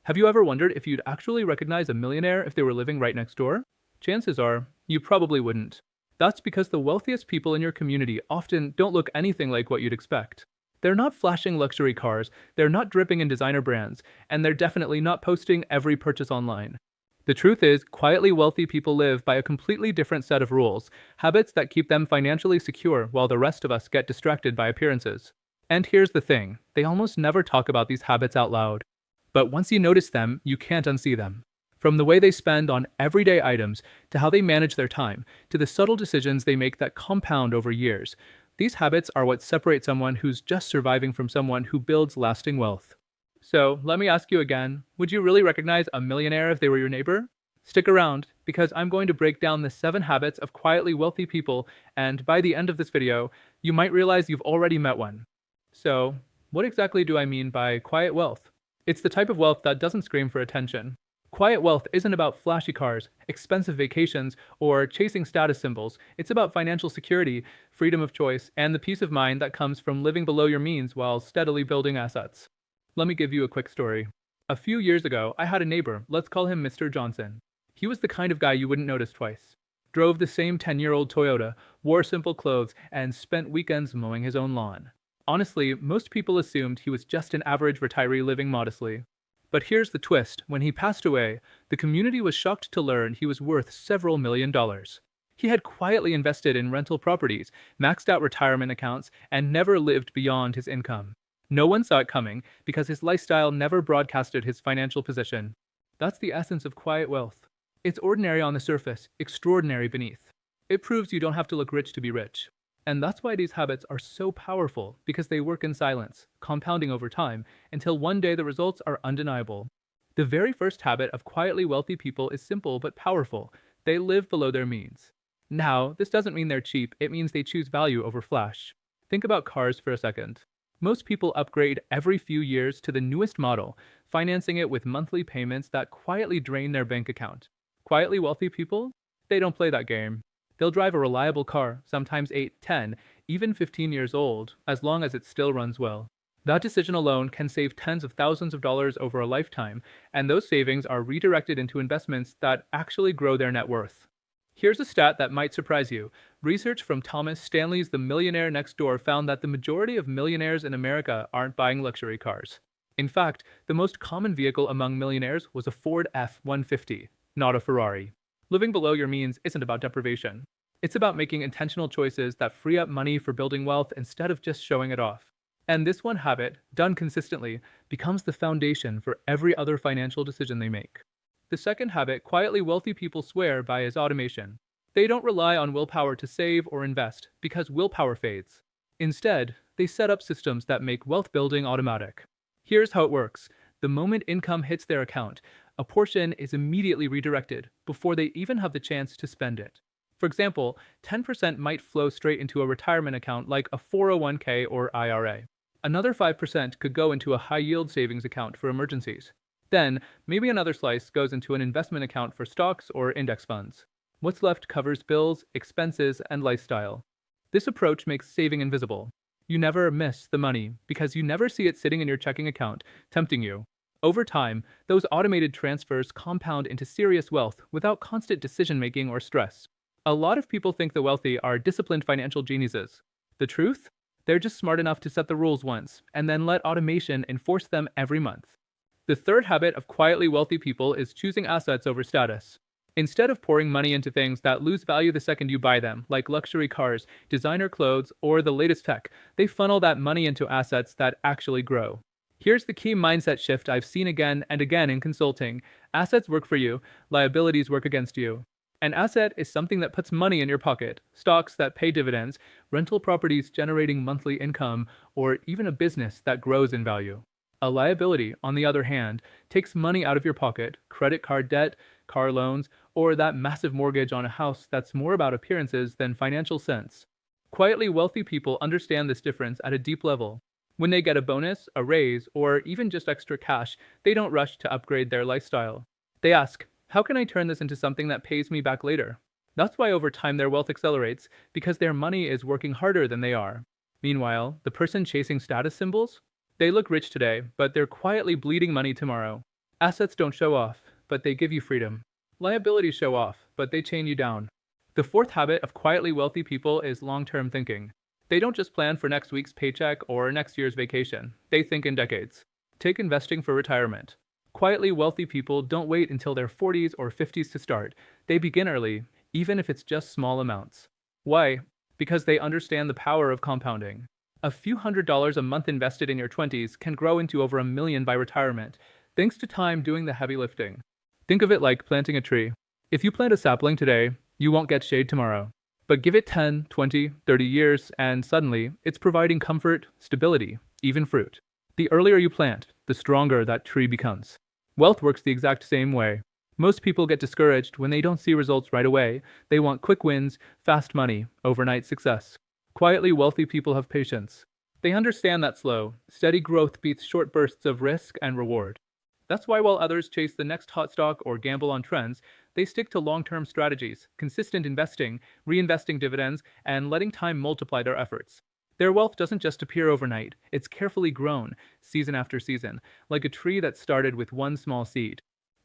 Have you ever wondered if you'd actually recognize a millionaire if they were living right next door? Chances are, you probably wouldn't. That's because the wealthiest people in your community often don't look anything like what you'd expect. They're not flashing luxury cars, they're not dripping in designer brands, and they're definitely not posting every purchase online. The truth is, quietly wealthy people live by a completely different set of rules, habits that keep them financially secure while the rest of us get distracted by appearances. And here's the thing, they almost never talk about these habits out loud. But once you notice them, you can't unsee them. From the way they spend on everyday items, to how they manage their time, to the subtle decisions they make that compound over years, these habits are what separate someone who's just surviving from someone who builds lasting wealth. So, let me ask you again, would you really recognize a millionaire if they were your neighbor? Stick around, because I'm going to break down the 7 habits of quietly wealthy people, and by the end of this video, you might realize you've already met one. So, what exactly do I mean by quiet wealth? It's the type of wealth that doesn't scream for attention. Quiet wealth isn't about flashy cars, expensive vacations, or chasing status symbols. It's about financial security, freedom of choice, and the peace of mind that comes from living below your means while steadily building assets. Let me give you a quick story. A few years ago, I had a neighbor, let's call him Mr. Johnson. He was the kind of guy you wouldn't notice twice. Drove the same 10-year-old Toyota, wore simple clothes, and spent weekends mowing his own lawn. Honestly, most people assumed he was just an average retiree living modestly. But here's the twist, when he passed away, the community was shocked to learn he was worth several $1,000,000. He had quietly invested in rental properties, maxed out retirement accounts, and never lived beyond his income. No one saw it coming because his lifestyle never broadcasted his financial position. That's the essence of quiet wealth. It's ordinary on the surface, extraordinary beneath. It proves you don't have to look rich to be rich. And that's why these habits are so powerful, because they work in silence, compounding over time, until one day the results are undeniable. The very first habit of quietly wealthy people is simple but powerful. They live below their means. Now, this doesn't mean they're cheap, it means they choose value over flash. Think about cars for a second. Most people upgrade every few years to the newest model, financing it with monthly payments that quietly drain their bank account. Quietly wealthy people? They don't play that game. They'll drive a reliable car, sometimes 8, 10, even 15 years old, as long as it still runs well. That decision alone can save tens of thousands of dollars over a lifetime, and those savings are redirected into investments that actually grow their net worth. Here's a stat that might surprise you. Research from Thomas Stanley's The Millionaire Next Door found that the majority of millionaires in America aren't buying luxury cars. In fact, the most common vehicle among millionaires was a Ford F-150, not a Ferrari. Living below your means isn't about deprivation. It's about making intentional choices that free up money for building wealth instead of just showing it off. And this one habit, done consistently, becomes the foundation for every other financial decision they make. The second habit quietly wealthy people swear by is automation. They don't rely on willpower to save or invest because willpower fades. Instead, they set up systems that make wealth building automatic. Here's how it works. The moment income hits their account, a portion is immediately redirected before they even have the chance to spend it. For example, 10% might flow straight into a retirement account like a 401k or IRA. Another 5% could go into a high-yield savings account for emergencies. Then, maybe another slice goes into an investment account for stocks or index funds. What's left covers bills, expenses, and lifestyle. This approach makes saving invisible. You never miss the money because you never see it sitting in your checking account, tempting you. Over time, those automated transfers compound into serious wealth without constant decision-making or stress. A lot of people think the wealthy are disciplined financial geniuses. The truth? They're just smart enough to set the rules once, and then let automation enforce them every month. The third habit of quietly wealthy people is choosing assets over status. Instead of pouring money into things that lose value the second you buy them, like luxury cars, designer clothes, or the latest tech, they funnel that money into assets that actually grow. Here's the key mindset shift I've seen again and again in consulting. Assets work for you, liabilities work against you. An asset is something that puts money in your pocket, stocks that pay dividends, rental properties generating monthly income, or even a business that grows in value. A liability, on the other hand, takes money out of your pocket, credit card debt, car loans, or that massive mortgage on a house that's more about appearances than financial sense. Quietly wealthy people understand this difference at a deep level. When they get a bonus, a raise, or even just extra cash, they don't rush to upgrade their lifestyle. They ask, how can I turn this into something that pays me back later? That's why over time their wealth accelerates, because their money is working harder than they are. Meanwhile, the person chasing status symbols? They look rich today, but they're quietly bleeding money tomorrow. Assets don't show off, but they give you freedom. Liabilities show off, but they chain you down. The fourth habit of quietly wealthy people is long-term thinking. They don't just plan for next week's paycheck or next year's vacation. They think in decades. Take investing for retirement. Quietly wealthy people don't wait until their 40s or 50s to start. They begin early, even if it's just small amounts. Why? Because they understand the power of compounding. A few $100s a month invested in your 20s can grow into over $1 million by retirement, thanks to time doing the heavy lifting. Think of it like planting a tree. If you plant a sapling today, you won't get shade tomorrow. But give it 10, 20, 30 years, and suddenly, it's providing comfort, stability, even fruit. The earlier you plant, the stronger that tree becomes. Wealth works the exact same way. Most people get discouraged when they don't see results right away. They want quick wins, fast money, overnight success. Quietly wealthy people have patience. They understand that slow, steady growth beats short bursts of risk and reward. That's why while others chase the next hot stock or gamble on trends, they stick to long-term strategies, consistent investing, reinvesting dividends, and letting time multiply their efforts. Their wealth doesn't just appear overnight, it's carefully grown, season after season, like a tree that started with one small seed.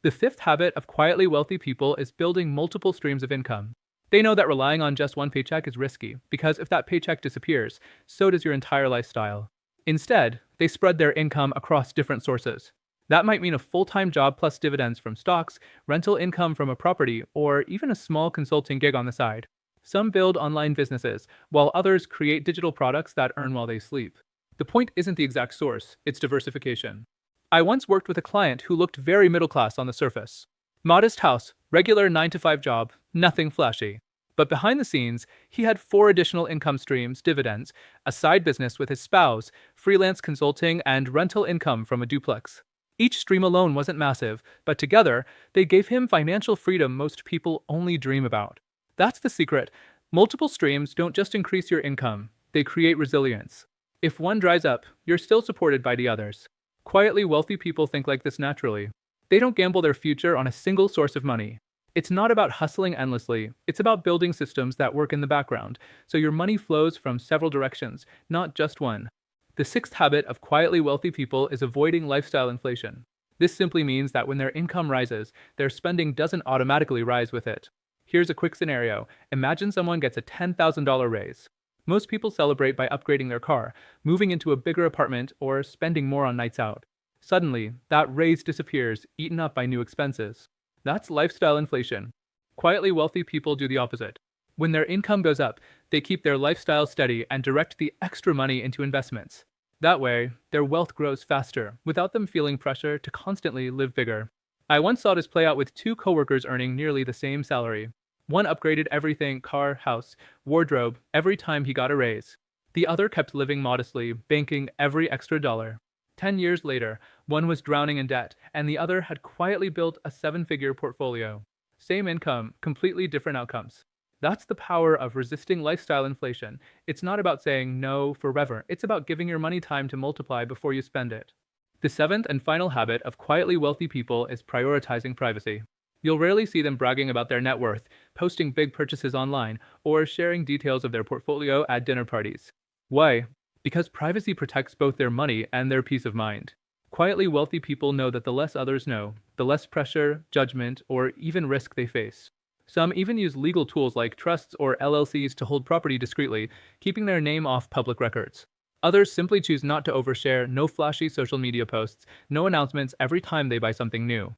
The fifth habit of quietly wealthy people is building multiple streams of income. They know that relying on just one paycheck is risky, because if that paycheck disappears, so does your entire lifestyle. Instead, they spread their income across different sources. That might mean a full-time job plus dividends from stocks, rental income from a property, or even a small consulting gig on the side. Some build online businesses, while others create digital products that earn while they sleep. The point isn't the exact source, it's diversification. I once worked with a client who looked very middle class on the surface. Modest house, regular 9-to-5 job, nothing flashy. But behind the scenes, he had 4 additional income streams, dividends, a side business with his spouse, freelance consulting, and rental income from a duplex. Each stream alone wasn't massive, but together, they gave him financial freedom most people only dream about. That's the secret. Multiple streams don't just increase your income, they create resilience. If one dries up, you're still supported by the others. Quietly wealthy people think like this naturally. They don't gamble their future on a single source of money. It's not about hustling endlessly, it's about building systems that work in the background, so your money flows from several directions, not just one. The sixth habit of quietly wealthy people is avoiding lifestyle inflation. This simply means that when their income rises, their spending doesn't automatically rise with it. Here's a quick scenario. Imagine someone gets a $10,000 raise. Most people celebrate by upgrading their car, moving into a bigger apartment, or spending more on nights out. Suddenly, that raise disappears, eaten up by new expenses. That's lifestyle inflation. Quietly wealthy people do the opposite. When their income goes up, they keep their lifestyle steady and direct the extra money into investments. That way, their wealth grows faster, without them feeling pressure to constantly live bigger. I once saw this play out with 2 coworkers earning nearly the same salary. One upgraded everything, car, house, wardrobe, every time he got a raise. The other kept living modestly, banking every extra dollar. 10 years later, one was drowning in debt, and the other had quietly built a 7-figure portfolio. Same income, completely different outcomes. That's the power of resisting lifestyle inflation. It's not about saying no forever. It's about giving your money time to multiply before you spend it. The seventh and final habit of quietly wealthy people is prioritizing privacy. You'll rarely see them bragging about their net worth, posting big purchases online, or sharing details of their portfolio at dinner parties. Why? Because privacy protects both their money and their peace of mind. Quietly wealthy people know that the less others know, the less pressure, judgment, or even risk they face. Some even use legal tools like trusts or LLCs to hold property discreetly, keeping their name off public records. Others simply choose not to overshare, no flashy social media posts, no announcements every time they buy something new.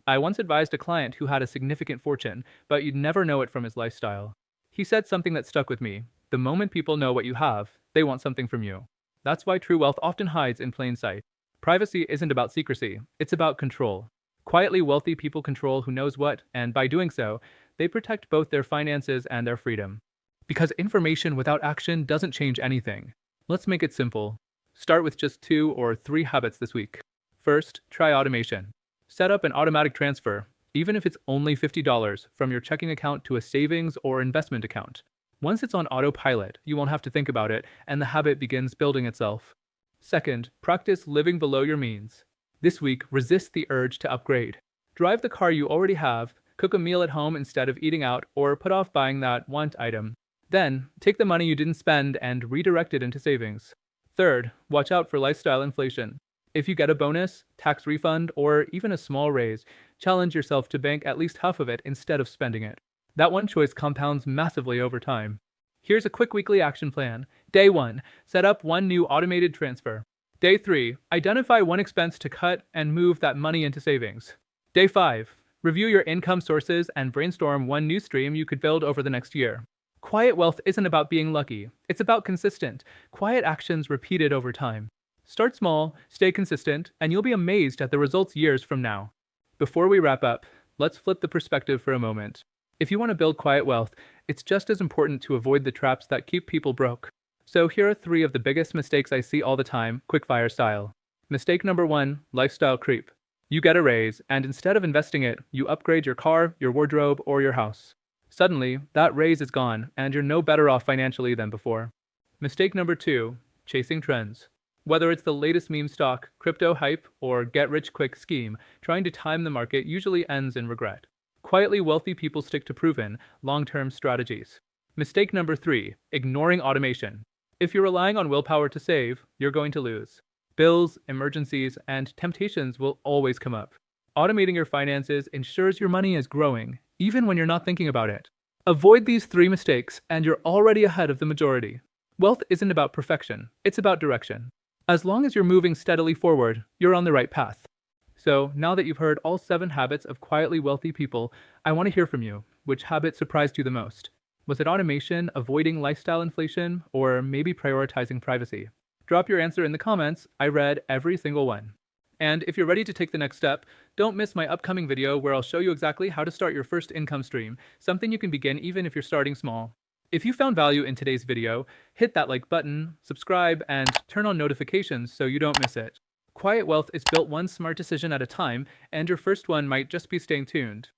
I once advised a client who had a significant fortune, but you'd never know it from his lifestyle. He said something that stuck with me. The moment people know what you have, they want something from you. That's why true wealth often hides in plain sight. Privacy isn't about secrecy, it's about control. Quietly wealthy people control who knows what, and by doing so, they protect both their finances and their freedom. Because information without action doesn't change anything. Let's make it simple. Start with just 2 or 3 habits this week. First, try automation. Set up an automatic transfer, even if it's only $50, from your checking account to a savings or investment account. Once it's on autopilot, you won't have to think about it, and the habit begins building itself. Second, practice living below your means. This week, resist the urge to upgrade. Drive the car you already have, cook a meal at home instead of eating out, or put off buying that want item. Then, take the money you didn't spend and redirect it into savings. Third, watch out for lifestyle inflation. If you get a bonus, tax refund, or even a small raise, challenge yourself to bank at least half of it instead of spending it. That one choice compounds massively over time. Here's a quick weekly action plan. Day 1. Set up one new automated transfer. Day 3. Identify one expense to cut and move that money into savings. Day 5. Review your income sources and brainstorm one new stream you could build over the next year. Quiet wealth isn't about being lucky. It's about consistent, quiet actions repeated over time. Start small, stay consistent, and you'll be amazed at the results years from now. Before we wrap up, let's flip the perspective for a moment. If you want to build quiet wealth, it's just as important to avoid the traps that keep people broke. So here are 3 of the biggest mistakes I see all the time, quickfire style. Mistake number 1, lifestyle creep. You get a raise, and instead of investing it, you upgrade your car, your wardrobe, or your house. Suddenly, that raise is gone, and you're no better off financially than before. Mistake number 2, chasing trends. Whether it's the latest meme stock, crypto hype, or get-rich-quick scheme, trying to time the market usually ends in regret. Quietly wealthy people stick to proven, long-term strategies. Mistake number 3, ignoring automation. If you're relying on willpower to save, you're going to lose. Bills, emergencies, and temptations will always come up. Automating your finances ensures your money is growing, even when you're not thinking about it. Avoid these 3 mistakes, and you're already ahead of the majority. Wealth isn't about perfection, it's about direction. As long as you're moving steadily forward, you're on the right path. So, now that you've heard all 7 habits of quietly wealthy people, I want to hear from you. Which habit surprised you the most? Was it automation, avoiding lifestyle inflation, or maybe prioritizing privacy? Drop your answer in the comments. I read every single one. And if you're ready to take the next step, don't miss my upcoming video where I'll show you exactly how to start your first income stream, something you can begin even if you're starting small. If you found value in today's video, hit that like button, subscribe, and turn on notifications so you don't miss it. Quiet wealth is built one smart decision at a time, and your first one might just be staying tuned.